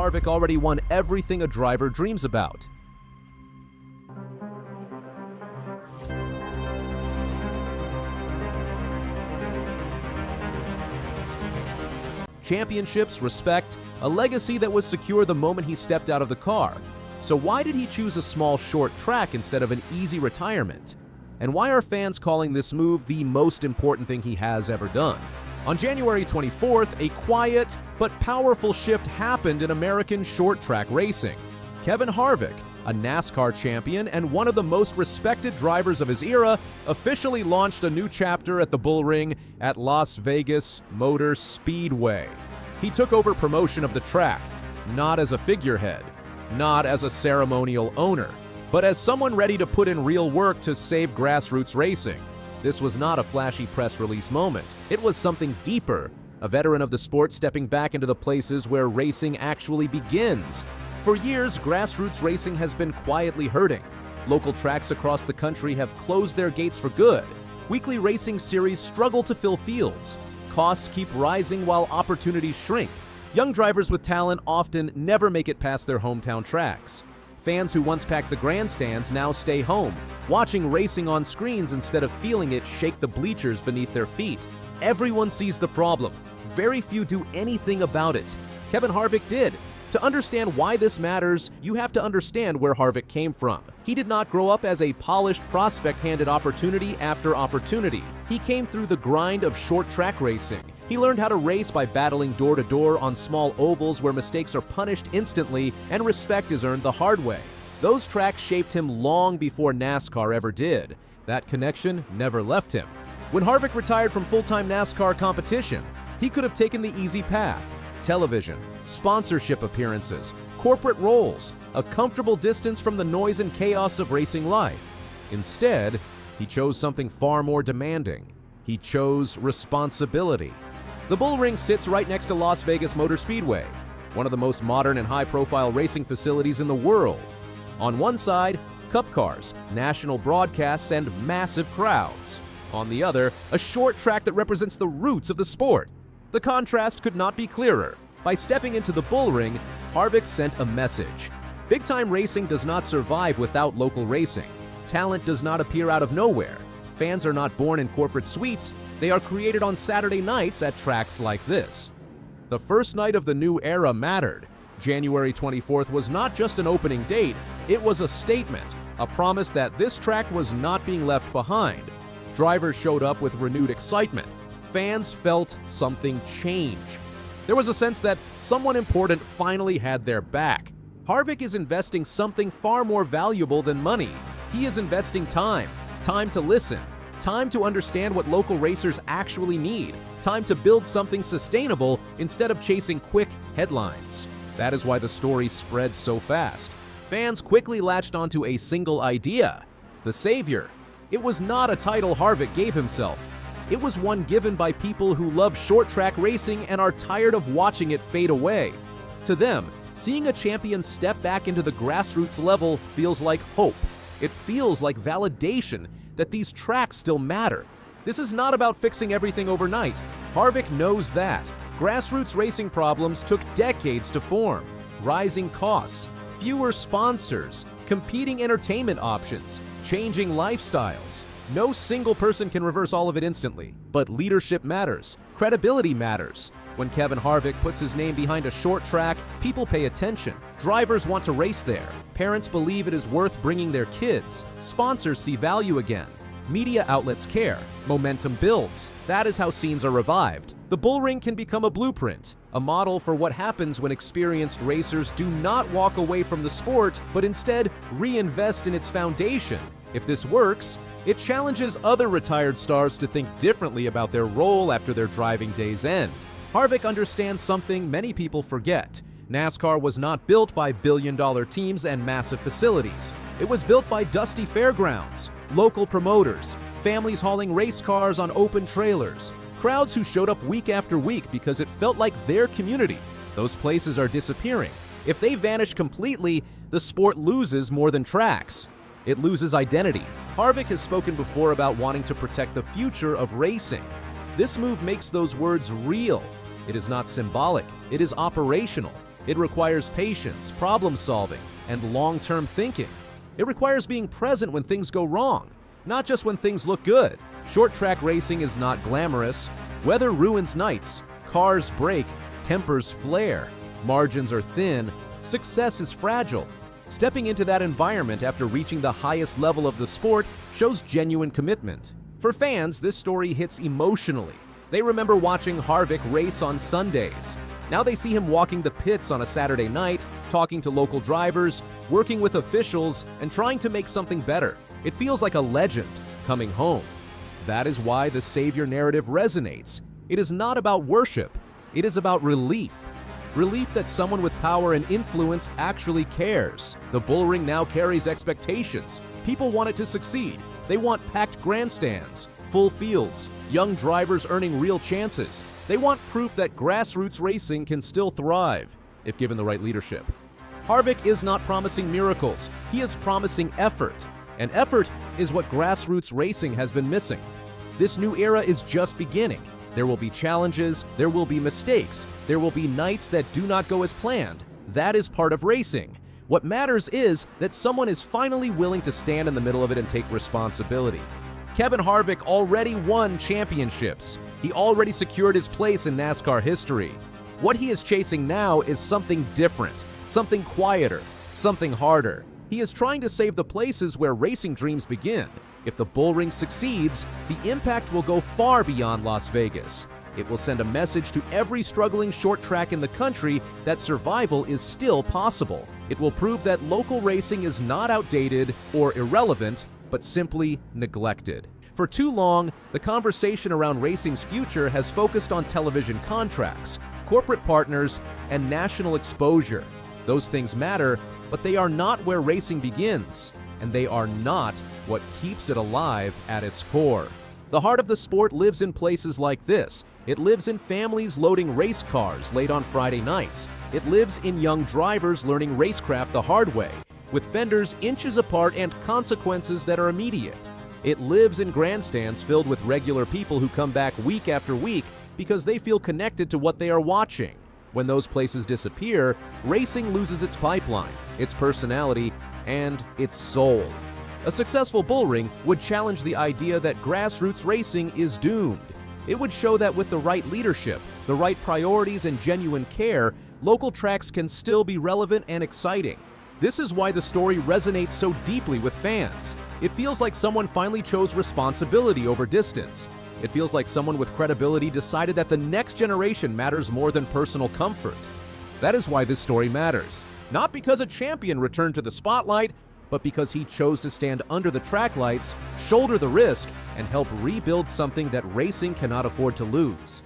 Harvick already won everything a driver dreams about. Championships, respect, a legacy that was secure the moment he stepped out of the car. So why did he choose a small, short track instead of an easy retirement? And why are fans calling this move the most important thing he has ever done? On January 24th, a quiet but powerful shift happened in American short track racing. Kevin Harvick, a NASCAR champion and one of the most respected drivers of his era, officially launched a new chapter at the Bullring at Las Vegas Motor Speedway. He took over promotion of the track, not as a figurehead, not as a ceremonial owner, but as someone ready to put in real work to save grassroots racing. This was not a flashy press release moment. It was something deeper, a veteran of the sport stepping back into the places where racing actually begins. For years, grassroots racing has been quietly hurting. Local tracks across the country have closed their gates for good. Weekly racing series struggle to fill fields. Costs keep rising while opportunities shrink. Young drivers with talent often never make it past their hometown tracks. Fans who once packed the grandstands now stay home, watching racing on screens instead of feeling it shake the bleachers beneath their feet. Everyone sees the problem. Very few do anything about it. Kevin Harvick did. To understand why this matters, you have to understand where Harvick came from. He did not grow up as a polished prospect handed opportunity after opportunity. He came through the grind of short track racing. He learned how to race by battling door to door on small ovals where mistakes are punished instantly and respect is earned the hard way. Those tracks shaped him long before NASCAR ever did. That connection never left him. When Harvick retired from full-time NASCAR competition, he could have taken the easy path. Television, sponsorship appearances, corporate roles, a comfortable distance from the noise and chaos of racing life. Instead, he chose something far more demanding. He chose responsibility. The Bullring sits right next to Las Vegas Motor Speedway, one of the most modern and high-profile racing facilities in the world. On one side, cup cars, national broadcasts, and massive crowds. On the other, a short track that represents the roots of the sport. The contrast could not be clearer. By stepping into the Bullring, Harvick sent a message. Big-time racing does not survive without local racing. Talent does not appear out of nowhere. Fans are not born in corporate suites. They are created on Saturday nights at tracks like this. The first night of the new era mattered. January 24th was not just an opening date, it was a statement, a promise that this track was not being left behind. Drivers showed up with renewed excitement. Fans felt something change. There was a sense that someone important finally had their back. Harvick is investing something far more valuable than money. He is investing time to listen, time to understand what local racers actually need, time to build something sustainable instead of chasing quick headlines. That is why the story spread so fast. Fans quickly latched onto a single idea: the savior. It was not a title Harvick gave himself. It was one given by people who love short-track racing and are tired of watching it fade away. To them, seeing a champion step back into the grassroots level feels like hope. It feels like validation that these tracks still matter. This is not about fixing everything overnight. Harvick knows that. Grassroots racing problems took decades to form. Rising costs, fewer sponsors, competing entertainment options, changing lifestyles. No single person can reverse all of it instantly, but leadership matters, credibility matters. When Kevin Harvick puts his name behind a short track, people pay attention. Drivers want to race there. Parents believe it is worth bringing their kids. Sponsors see value again. Media outlets care. Momentum builds. That is how scenes are revived. The Bullring can become a blueprint, a model for what happens when experienced racers do not walk away from the sport, but instead reinvest in its foundation. If this works, it challenges other retired stars to think differently about their role after their driving days end. Harvick understands something many people forget. NASCAR was not built by billion-dollar teams and massive facilities. It was built by dusty fairgrounds, local promoters, families hauling race cars on open trailers, crowds who showed up week after week because it felt like their community. Those places are disappearing. If they vanish completely, the sport loses more than tracks. It loses identity. Harvick has spoken before about wanting to protect the future of racing. This move makes those words real. It is not symbolic, it is operational. It requires patience, problem solving, and long-term thinking. It requires being present when things go wrong, not just when things look good. Short track racing is not glamorous. Weather ruins nights, cars break, tempers flare, margins are thin, success is fragile. Stepping into that environment after reaching the highest level of the sport shows genuine commitment. For fans, this story hits emotionally. They remember watching Harvick race on Sundays. Now they see him walking the pits on a Saturday night, talking to local drivers, working with officials, and trying to make something better. It feels like a legend coming home. That is why the savior narrative resonates. It is not about worship. It is about relief. Relief that someone with power and influence actually cares. The Bullring now carries expectations. People want it to succeed. They want packed grandstands, full fields, young drivers earning real chances. They want proof that grassroots racing can still thrive, if given the right leadership. Harvick is not promising miracles. He is promising effort. And effort is what grassroots racing has been missing. This new era is just beginning. There will be challenges, there will be mistakes, there will be nights that do not go as planned. That is part of racing. What matters is that someone is finally willing to stand in the middle of it and take responsibility. Kevin Harvick already won championships. He already secured his place in NASCAR history. What he is chasing now is something different, something quieter, something harder. He is trying to save the places where racing dreams begin. If the Bullring succeeds, the impact will go far beyond Las Vegas. It will send a message to every struggling short track in the country that survival is still possible. It will prove that local racing is not outdated or irrelevant, but simply neglected. For too long, the conversation around racing's future has focused on television contracts, corporate partners, and national exposure. Those things matter, but they are not where racing begins, and they are not what keeps it alive at its core. The heart of the sport lives in places like this. It lives in families loading race cars late on Friday nights. It lives in young drivers learning racecraft the hard way, with fenders inches apart and consequences that are immediate. It lives in grandstands filled with regular people who come back week after week because they feel connected to what they are watching. When those places disappear, racing loses its pipeline, its personality, and its soul. A successful Bullring would challenge the idea that grassroots racing is doomed. It would show that with the right leadership, the right priorities, and genuine care, local tracks can still be relevant and exciting. This is why the story resonates so deeply with fans. It feels like someone finally chose responsibility over distance. It feels like someone with credibility decided that the next generation matters more than personal comfort. That is why this story matters. Not because a champion returned to the spotlight, but because he chose to stand under the track lights, shoulder the risk, and help rebuild something that racing cannot afford to lose.